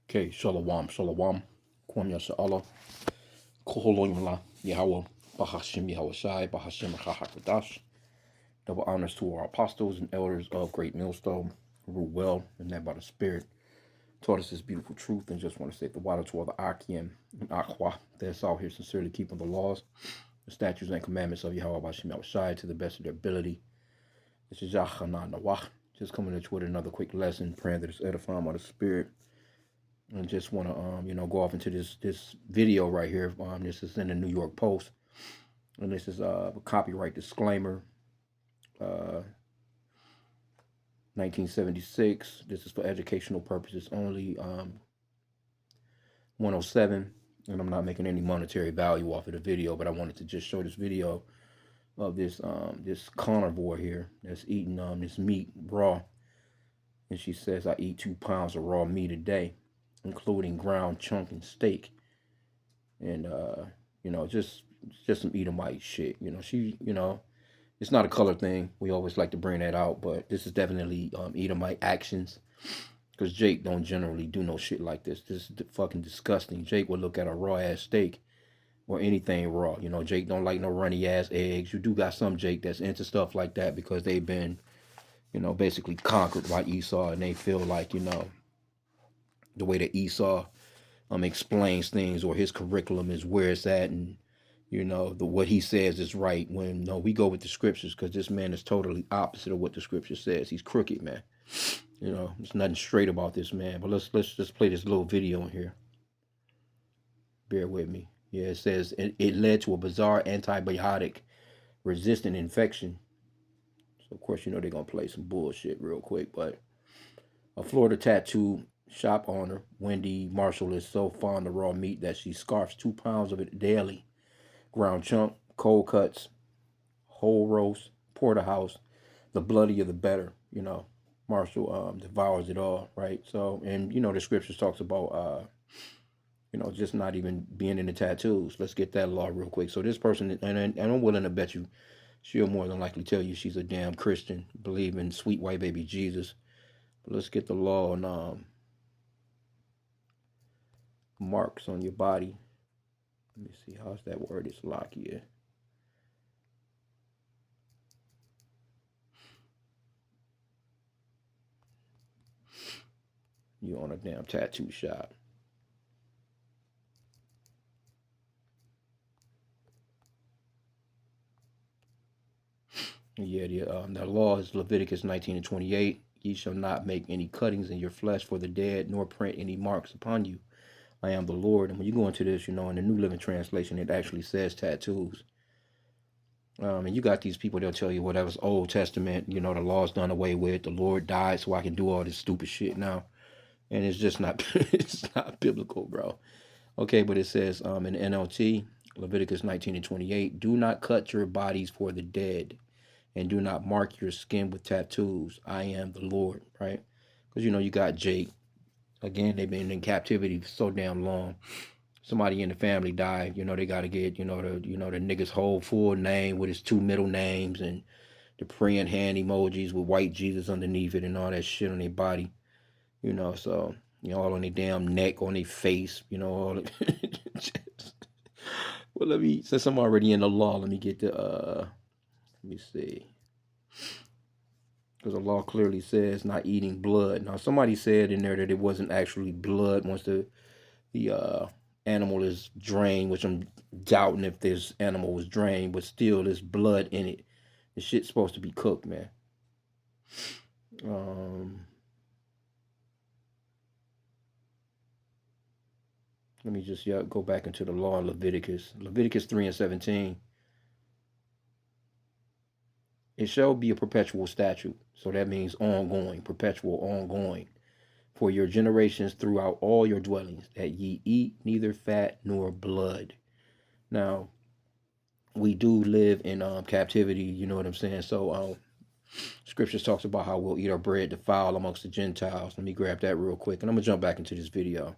Okay, shalom, shalom. Kwam yasha Allah. Koholoyimla, Yahweh, Bahashim Yahweh Shai, Bahashim Chahakadash. Double honors to our apostles and elders of Great Millstone, who rule well and led by the Spirit, taught us this beautiful truth, and just want to say the water to all the Akim and Aqua that's out here sincerely keeping the laws, the statutes, and commandments of Yahweh Bahashim Yahweh Shai to the best of their ability. This is Yachanan Nawach. Just coming at you with another quick lesson, praying that it's edifying by the Spirit. And just want to go off into this video right here. This is in the New York Post, and this is a copyright disclaimer. 1976. This is for educational purposes only. 107, and I'm not making any monetary value off of the video, but I wanted to just show this video of this carnivore here that's eating this meat raw, and she says, "I eat 2 pounds of raw meat a day, including ground chunk and steak." And just some Edomite shit. It's not a color thing. We always like to bring that out, but this is definitely Edomite actions. Because Jake don't generally do no shit like this. This is fucking disgusting. Jake would look at a raw ass steak or anything raw. Jake don't like no runny ass eggs. You do got some Jake that's into stuff like that because they've been, basically conquered by Esau, and they feel like, the way that Esau explains things, or his curriculum is where it's at, and what he says is right, when no, we go with the scriptures, because this man is totally opposite of what the scripture says. He's crooked, man. There's nothing straight about this man. But let's just play this little video in here. Bear with me. Yeah, it says it led to a bizarre antibiotic resistant infection. So of course they're gonna play some bullshit real quick. But a Florida tattoo shop owner, Wendy Marshall, is so fond of raw meat that she scarfs 2 pounds of it daily. Ground chunk, cold cuts, whole roast, porterhouse, the bloodier the better. Marshall devours it all, right? So, and the scriptures talks about just not even being in the tattoos. Let's get that law real quick. So this person, and I'm willing to bet you, she'll more than likely tell you she's a damn Christian, believe in sweet white baby Jesus. But let's get the law on marks on your body. Let me see, how's that word? It's lock here. You on a damn tattoo shop. Yeah, the law is Leviticus 19:28. Ye shall not make any cuttings in your flesh for the dead, nor print any marks upon you. I am the Lord. And when you go into this, in the New Living Translation, it actually says tattoos. And you got these people, they'll tell you, well, that was Old Testament, the law's done away with. The Lord died so I can do all this stupid shit now. And it's just not, it's not biblical, bro. Okay, but it says in NLT, Leviticus 19:28, do not cut your bodies for the dead, and do not mark your skin with tattoos. I am the Lord, right? Because, you got Jake. Again, they've been in captivity for so damn long. Somebody in the family died, they got to get, the nigga's whole full name with his 2 middle names, and the praying hand emojis with white Jesus underneath it, and all that shit on their body, so, all on their damn neck, on their face, all well, since I'm already in the law, let me get the, let me see. Because the law clearly says not eating blood. Now, somebody said in there that it wasn't actually blood once the animal is drained, which I'm doubting if this animal was drained, but still there's blood in it. The shit's supposed to be cooked, man. Let me just go back into the law of Leviticus. Leviticus 3:17. It shall be a perpetual statute. So that means ongoing, perpetual, ongoing, for your generations throughout all your dwellings, that ye eat neither fat nor blood. Now, we do live in captivity, you know what I'm saying? So scriptures talks about how we'll eat our bread defiled amongst the Gentiles. Let me grab that real quick, and I'm gonna jump back into this video.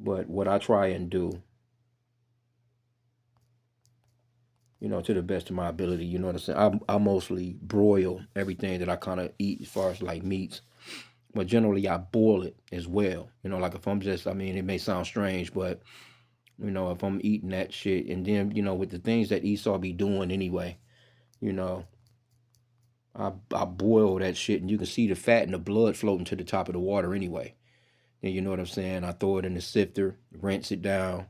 But what I try and do, to the best of my ability, you know what I'm saying? I mostly broil everything that I kind of eat as far as like meats. but generally I boil it as well. You know, like if I'm just, I mean, it may sound strange, but you know, if I'm eating that shit, and then you know, with the things that Esau be doing anyway, you know, I boil that shit, and you can see the fat and the blood floating to the top of the water anyway. And you know what I'm saying? I throw it in the sifter, rinse it down,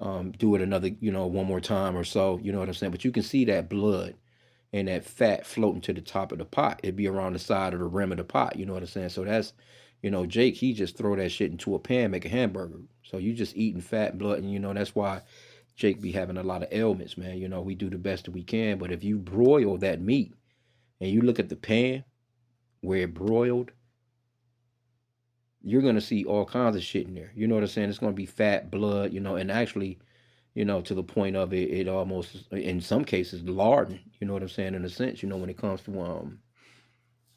do it another, you know, one more time or so. You know what I'm saying? But you can see that blood and that fat floating to the top of the pot. It'd be around the side of the rim of the pot. You know what I'm saying? So that's, you know, Jake, he just throw that shit into a pan, make a hamburger. So you just eating fat, blood, and you know that's why Jake be having a lot of ailments, man. You know, we do the best that we can, but if you broil that meat and you look at the pan where it broiled, you're gonna see all kinds of shit in there. You know what I'm saying? It's gonna be fat, blood, you know, and actually, you know, to the point of it, it almost in some cases lard. You know what I'm saying? In a sense, you know, when it comes to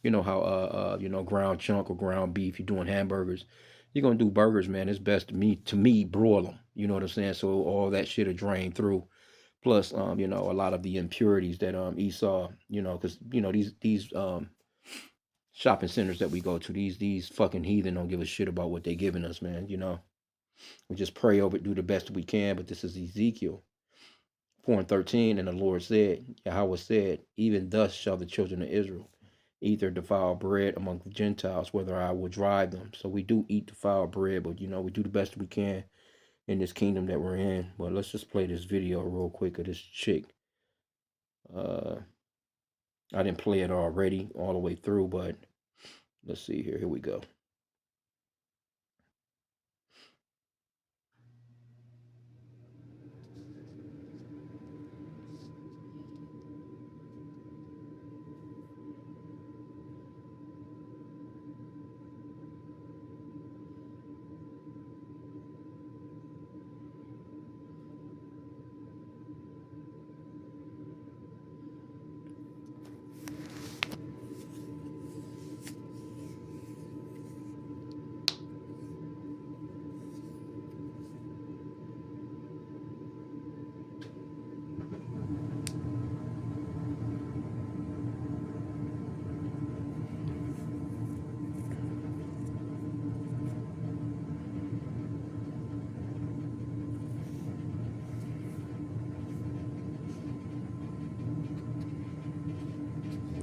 you know how you know, ground chunk or ground beef, you're doing hamburgers, you're gonna do burgers, man. It's best to me broil them. You know what I'm saying? So all that shit will drain through. Plus, you know, a lot of the impurities that Esau, you know, because you know these shopping centers that we go to, these fucking heathen don't give a shit about what they giving us, man. You know, we just pray over it, do the best we can. But this is Ezekiel 4:13, and the Lord said, Yahweh said, even thus shall the children of Israel eat their defiled bread among the Gentiles, whether I will drive them. So we do eat defiled bread, but you know, we do the best we can in this kingdom that we're in. But let's just play this video real quick of this chick. Uh, I didn't play it already all the way through, but let's see here. Here we go.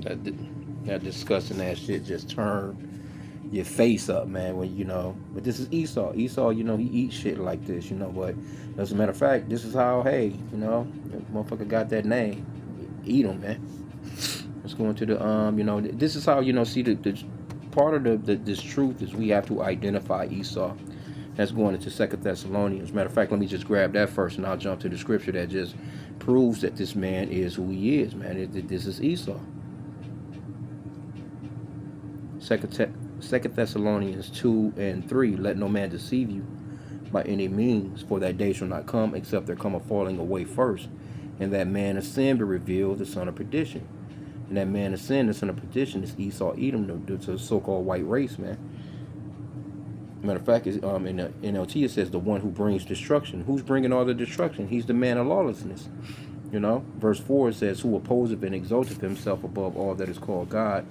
That, that disgusting ass shit just turned your face up, man. When you know, but this is Esau. Esau, you know, he eats shit like this, you know. But as a matter of fact, this is how, hey, you know, that motherfucker got that name. Eat him, man. Let's go into the you know, this is how, you know, see the part of this truth is we have to identify Esau. That's going into Second Thessalonians. Matter of fact, let me just grab that first, and I'll jump to the scripture that just proves that this man is who he is, man. This is Esau. Second Thessalonians 2:3. Let no man deceive you by any means, for that day shall not come except there come a falling away first, and that man of sin be revealed, the son of perdition. And that man of sin, the son of perdition, is Esau, Edom, the so-called white race, man. Matter of fact, in the NLT it says the one who brings destruction. Who's bringing all the destruction? He's the man of lawlessness. You know, verse 4 says, who opposeth and exalteth himself above all that is called God,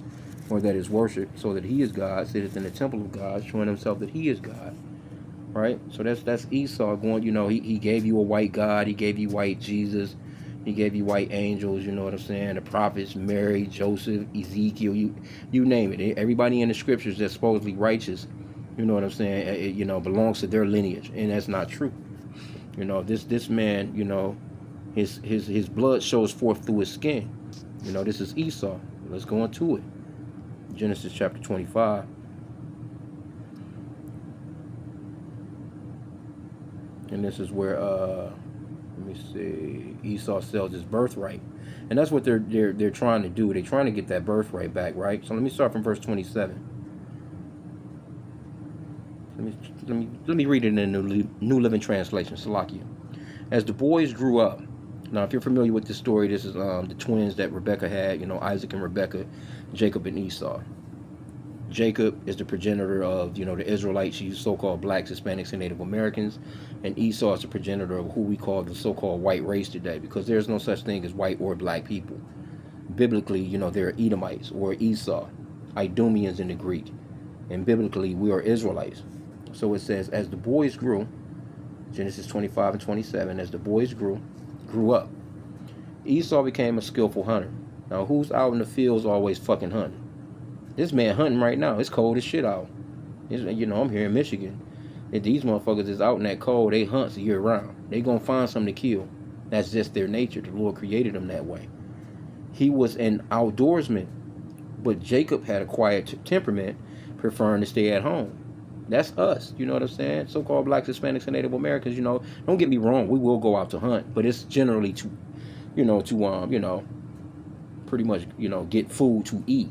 or that is worshipped, so that he is God, sitteth in the temple of God, showing himself that he is God. Right? So that's Esau going, you know, he gave you a white God, he gave you white Jesus, he gave you white angels, you know what I'm saying? The prophets, Mary, Joseph, Ezekiel, you name it. Everybody in the scriptures that's supposedly righteous, you know what I'm saying, it, you know, belongs to their lineage, and that's not true. You know, this man, you know, his blood shows forth through his skin. You know, this is Esau. Let's go into it. Genesis chapter 25. And this is where let me see, Esau sells his birthright. And that's what they're trying to do. They're trying to get that birthright back, right? So let me start from verse 27. Let me read it in the New Living Translation, Salakia. As the boys grew up, now if you're familiar with this story, this is the twins that Rebecca had, you know, Isaac and Rebecca, Jacob and Esau. Jacob is the progenitor of, you know, the Israelites, so-called blacks, Hispanics, and Native Americans. And Esau is the progenitor of who we call the so-called white race today, because there's no such thing as white or black people. Biblically, you know, they're Edomites or Esau, Idumeans in the Greek. And biblically, we are Israelites. So it says, as the boys grew, Genesis 25 and 27, as the boys grew up, Esau became a skillful hunter. Now, who's out in the fields always fucking hunting? This man hunting right now. It's cold as shit out. I'm here in Michigan. If these motherfuckers is out in that cold, they hunt year round. They gonna find something to kill. That's just their nature. The Lord created them that way. He was an outdoorsman, but Jacob had a quiet temperament, preferring to stay at home. That's us. You know what I'm saying? So-called blacks, Hispanics, and Native Americans. Don't get me wrong. We will go out to hunt, but it's generally to pretty much, get food to eat.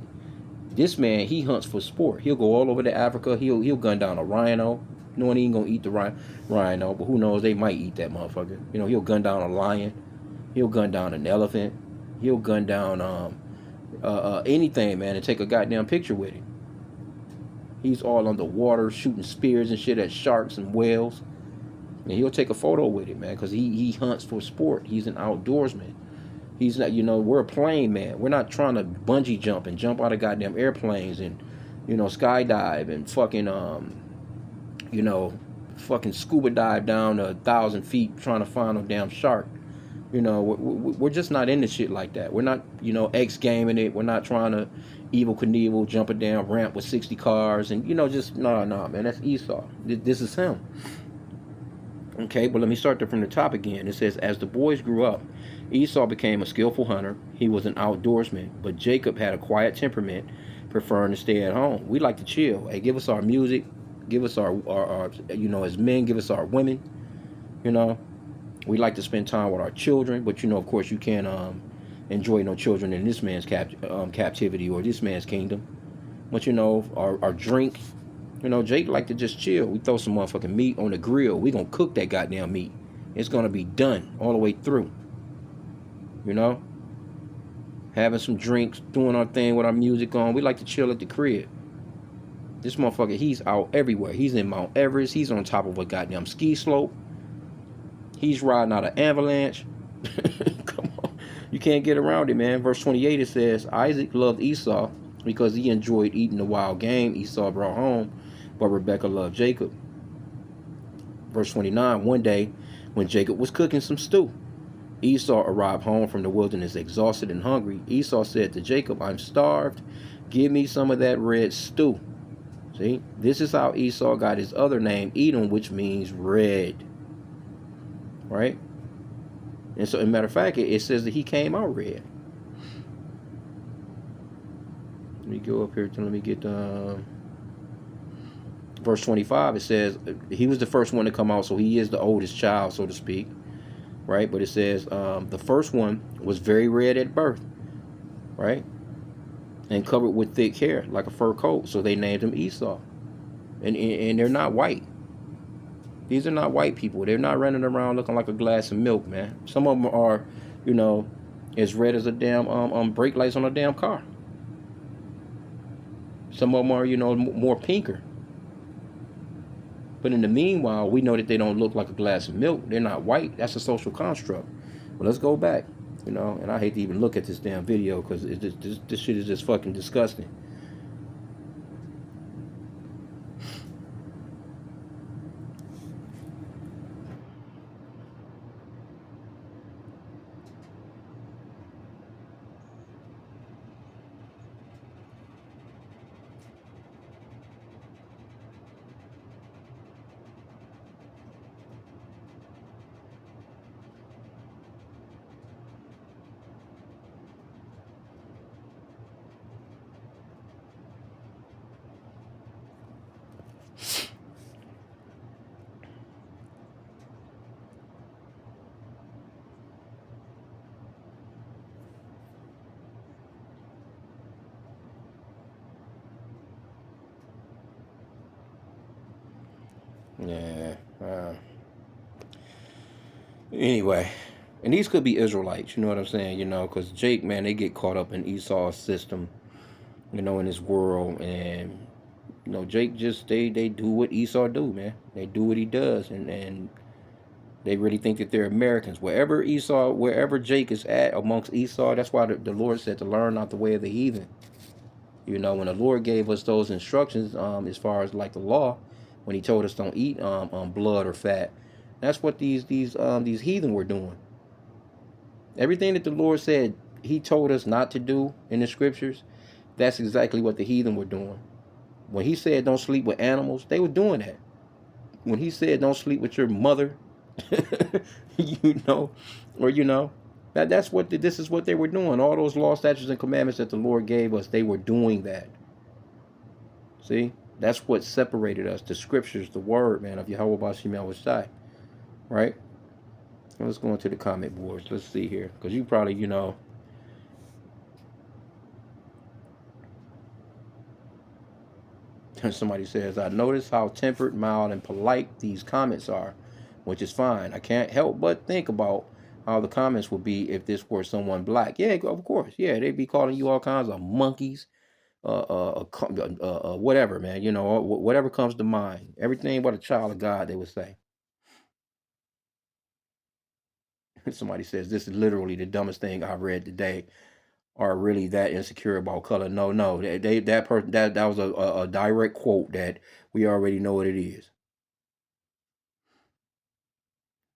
This man, he hunts for sport. He'll go all over to Africa. He'll gun down a rhino. Knowing he ain't gonna eat the rhino, but who knows? They might eat that motherfucker. He'll gun down a lion. He'll gun down an elephant. He'll gun down anything, man, and take a goddamn picture with him. He's all underwater shooting spears and shit at sharks and whales. And he'll take a photo with it, man, because he hunts for sport. He's an outdoorsman. He's not, we're a plane, man. We're not trying to bungee jump and jump out of goddamn airplanes and, skydive and fucking, fucking scuba dive down 1,000 feet trying to find a damn shark. We're just not into shit like that. We're not, X-gaming it. We're not trying to Evel Knievel jump a damn ramp with 60 cars and, just, nah, man, that's Esau. This is him. Okay, but let me start from the top again. It says, as the boys grew up, Esau became a skillful hunter. He was an outdoorsman, but Jacob had a quiet temperament, preferring to stay at home. We like to chill. Hey, give us our music. Give us our as men, give us our women. We like to spend time with our children, but of course, you can't enjoy no children in this man's captivity or this man's kingdom. But our drink. Jake like to just chill. We throw some motherfucking meat on the grill. We gonna cook that goddamn meat. It's gonna be done all the way through. Having some drinks, doing our thing with our music on. We like to chill at the crib. This motherfucker, he's out everywhere. He's in Mount Everest. He's on top of a goddamn ski slope. He's riding out an avalanche. Come on. You can't get around it, man. Verse 28, it says, Isaac loved Esau because he enjoyed eating the wild game Esau brought home, but Rebekah loved Jacob. Verse 29, one day when Jacob was cooking some stew, Esau arrived home from the wilderness exhausted and hungry. Esau said to Jacob, I'm starved. Give me some of that red stew. See, this is how Esau got his other name, Edom, which means red. Right? And so, as a matter of fact, it says that he came out red. Let me go up here. Let me get verse 25. It says he was the first one to come out, so he is the oldest child, so to speak. Right? But it says the first one was very red at birth. Right? And covered with thick hair, like a fur coat. So they named him Esau. And they're not white. These are not white people. They're not running around looking like a glass of milk, man. Some of them are, as red as a damn brake lights on a damn car. Some of them are, more pinker. But in the meanwhile, we know that they don't look like a glass of milk. They're not white. That's a social construct. But let's go back. And I hate to even look at this damn video because this shit is just fucking disgusting. Yeah. Anyway, and these could be Israelites, you know what I'm saying? Because Jake, man, they get caught up in Esau's system, in this world. And, Jake just, they do what Esau do, man. They do what he does. And they really think that they're Americans. Wherever Jake is at amongst Esau, that's why the Lord said to learn not the way of the heathen. You know, when the Lord gave us those instructions, as far as like the law, when He told us don't eat blood or fat, that's what these heathen were doing. Everything that the Lord said He told us not to do in the scriptures, that's exactly what the heathen were doing. When He said don't sleep with animals, they were doing that. When He said don't sleep with your mother, you know, or you know, that's what this is what they were doing. All those law, statutes, and commandments that the Lord gave us, they were doing that. See, that's what separated us. The scriptures, the word, man, of Yahweh Bashim Yahushai, right? Let's go into the comment boards. Let's see here, because you probably, you know, somebody says, I notice how tempered, mild, and polite these comments are, which is fine. I can't help but think about how the comments would be if this were someone black. Yeah, of course. Yeah, they'd be calling you all kinds of monkeys, whatever, man. You know, whatever comes to mind. Everything but a child of God, they would say. Somebody says, this is literally the dumbest thing I've read today. Are really that insecure about color? No. That person that was a direct quote that we already know what it is.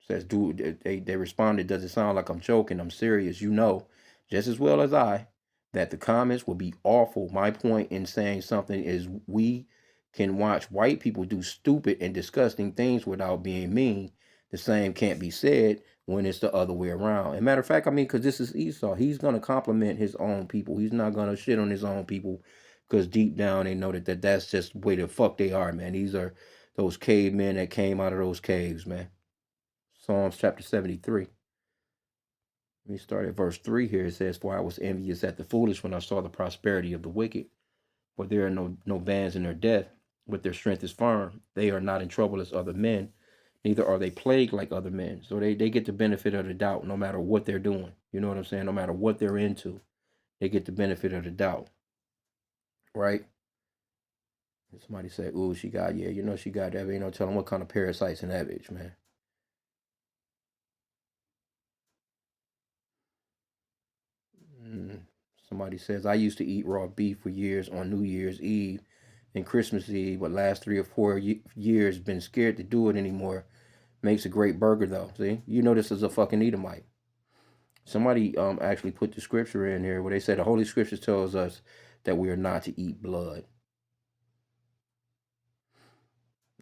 Says, dude, they responded, does it sound like I'm joking? I'm serious. You know, just as well as I, that the comments will be awful. My point in saying something is we can watch white people do stupid and disgusting things without being mean. The same can't be said when it's the other way around. And matter of fact, I mean, because this is Esau, he's going to compliment his own people. He's not going to shit on his own people because deep down they know that's just the way the fuck they are, man. These are those cavemen that came out of those caves, man. Psalms chapter 73. Let me start at verse 3 here. It says, for I was envious at the foolish when I saw the prosperity of the wicked. For there are no bands in their death, but their strength is firm. They are not in trouble as other men, neither are they plagued like other men. So they get the benefit of the doubt no matter what they're doing. You know what I'm saying? No matter what they're into, they get the benefit of the doubt. Right? And somebody said, ooh, she got, yeah, you know she got that. Ain't no telling what kind of parasites in that bitch, man. Somebody says, I used to eat raw beef for years on New Year's Eve and Christmas Eve, but last 3 or 4 years been scared to do it anymore. Makes a great burger though. See, you know this is a fucking Edomite. Somebody actually put the scripture in here where they said the Holy Scriptures tells us that we are not to eat blood.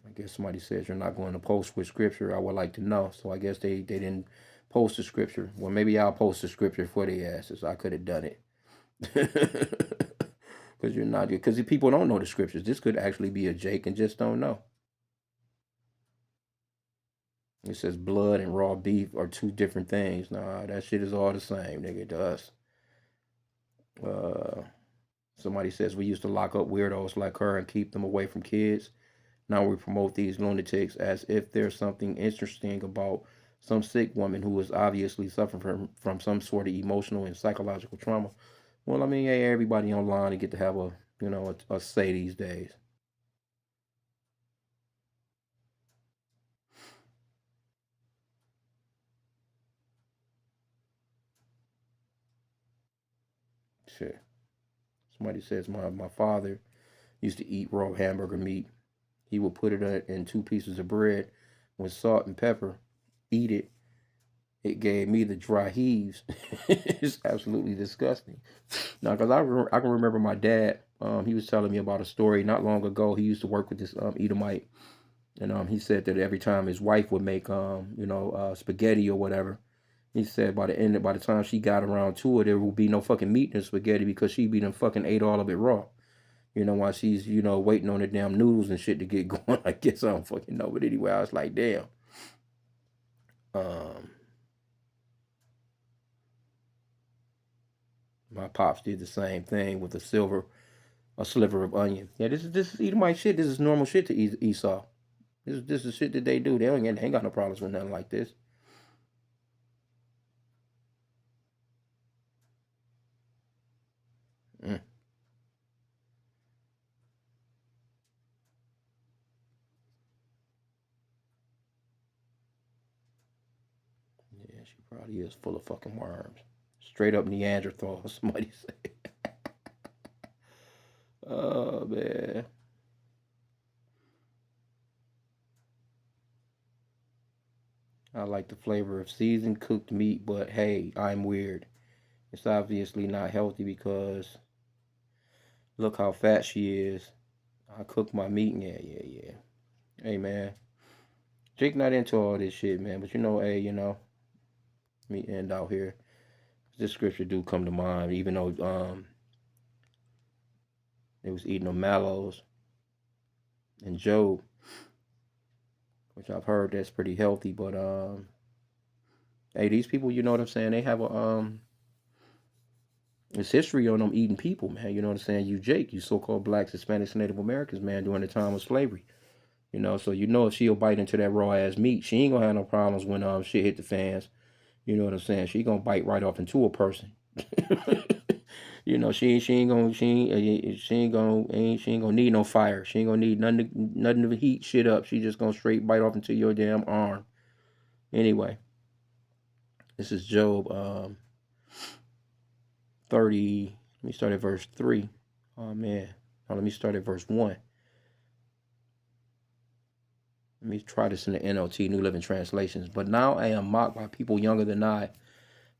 I guess somebody says you're not going to post with scripture. I would like to know. So I guess they didn't post the scripture. Well, maybe I'll post the scripture for their asses. I could have done it. Because you're not, because people don't know the scriptures. This could actually be a Jake and just don't know. It says blood and raw beef are two different things. Nah, that shit is all the same, nigga, to us. Somebody says we used to lock up weirdos like her and keep them away from kids. Now we promote these lunatics as if there's something interesting about some sick woman who is obviously suffering from some sort of emotional and psychological trauma. Well, I mean, hey, everybody online to get to have a say these days. Shit. Somebody says my father used to eat raw hamburger meat. He would put it in 2 pieces of bread with salt and pepper, eat it. It gave me the dry heaves. It's absolutely disgusting. Now, because I can remember my dad. He was telling me about a story not long ago. He used to work with this Edomite, and he said that every time his wife would make spaghetti or whatever, he said by the time she got around to it, there would be no fucking meat in the spaghetti because she be done fucking ate all of it raw. While she's waiting on the damn noodles and shit to get going. I guess I don't fucking know, but anyway, I was like, damn. My pops did the same thing with a sliver of onion. Yeah, this is Edomite shit. This is normal shit to Esau. This is shit that they do. They ain't got no problems with nothing like this. Mm. Yeah, she probably is full of fucking worms. Straight up Neanderthal, somebody say. Oh man. I like the flavor of seasoned cooked meat, but hey, I'm weird. It's obviously not healthy because look how fat she is. I cook my meat. Yeah. Hey man, Jake not into all this shit, man. But hey, me end out here. This scripture do come to mind, even though they was eating the mallows and Job, which I've heard that's pretty healthy. But hey, these people, you know what I'm saying? They have a it's history on them eating people, man. You know what I'm saying? You Jake, you so-called blacks, Hispanics, Native Americans, man, during the time of slavery. So if she'll bite into that raw ass meat, she ain't gonna have no problems when shit hit the fans. You know what I'm saying? She gonna bite right off into a person. She ain't gonna need no fire. She ain't gonna need nothing to heat shit up. She just gonna straight bite off into your damn arm. Anyway, this is Job 30. Let me start at verse 3. Oh man. Now let me start at verse 1. Let me try this in the NLT, New Living Translations. But now I am mocked by people younger than I,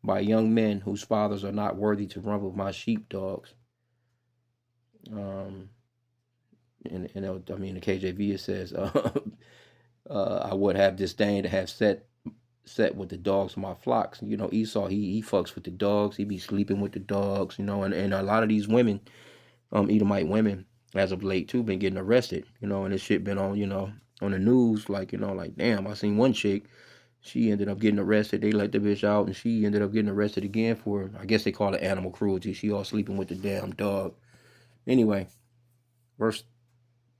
by young men whose fathers are not worthy to run with my sheepdogs. The KJV it says, I would have disdain to have set with the dogs of my flocks. Esau, he fucks with the dogs. He be sleeping with the dogs. And a lot of these women, Edomite women, as of late too, been getting arrested. And this shit been on the news. Like damn, I seen one chick. She ended up getting arrested. They let the bitch out, and she ended up getting arrested again for, I guess they call it animal cruelty. She all sleeping with the damn dog. Anyway, verse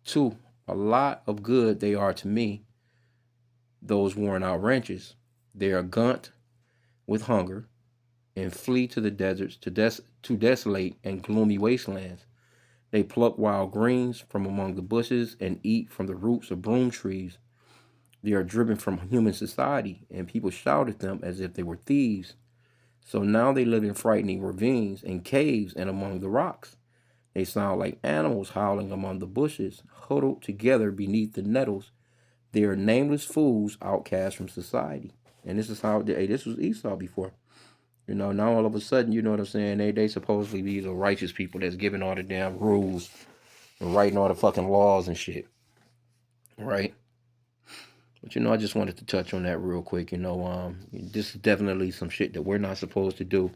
2. A lot of good they are to me, those worn out wrenches. They are gaunt with hunger, and flee to the deserts, to desolate and gloomy wastelands. They pluck wild greens from among the bushes and eat from the roots of broom trees. They are driven from human society, and people shout at them as if they were thieves. So now they live in frightening ravines and caves and among the rocks. They sound like animals howling among the bushes, huddled together beneath the nettles. They are nameless fools, outcast from society. And this is how this was Esau before. Now all of a sudden, you know what I'm saying? They supposedly these are righteous people that's giving all the damn rules and writing all the fucking laws and shit. Right? But I just wanted to touch on that real quick. This is definitely some shit that we're not supposed to do.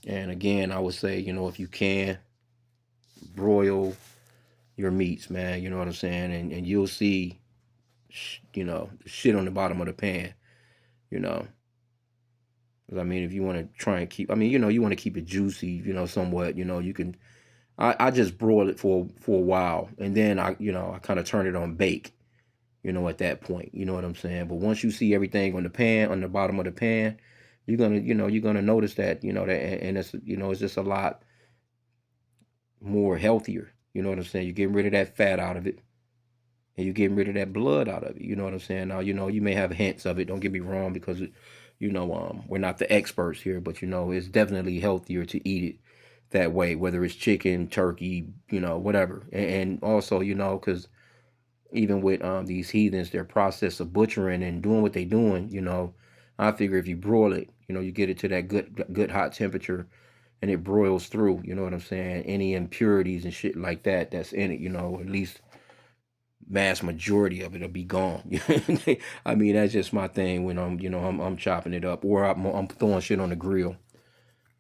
And again, I would say, if you can, broil your meats, man. You know what I'm saying? And you'll see, shit on the bottom of the pan. Because if you want to try and keep, you want to keep it juicy, somewhat. You can. I just broil it for a while, and then I kind of turn it on bake. At that point, you know what I'm saying. But once you see everything on the pan, on the bottom of the pan, you're gonna notice that, and it's it's just a lot more healthier. You know what I'm saying. You're getting rid of that fat out of it, and you're getting rid of that blood out of it. You know what I'm saying. Now you may have hints of it. Don't get me wrong, because we're not the experts here, but it's definitely healthier to eat it that way, whether it's chicken, turkey, whatever. And also, because even with these heathens, their process of butchering and doing what they doing, I figure if you broil it, you get it to that good hot temperature, and it broils through. You know what I'm saying? Any impurities and shit like that's in it, at least mass majority of it'll be gone. That's just my thing when I'm chopping it up, or I'm throwing shit on the grill.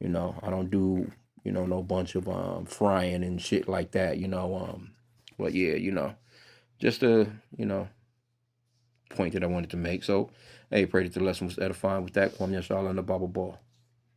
I don't do no bunch of frying and shit like that. But yeah, just a point that I wanted to make. So, hey, pray that the lesson was edifying. With that, Kwame Yashala and the Bible Ball.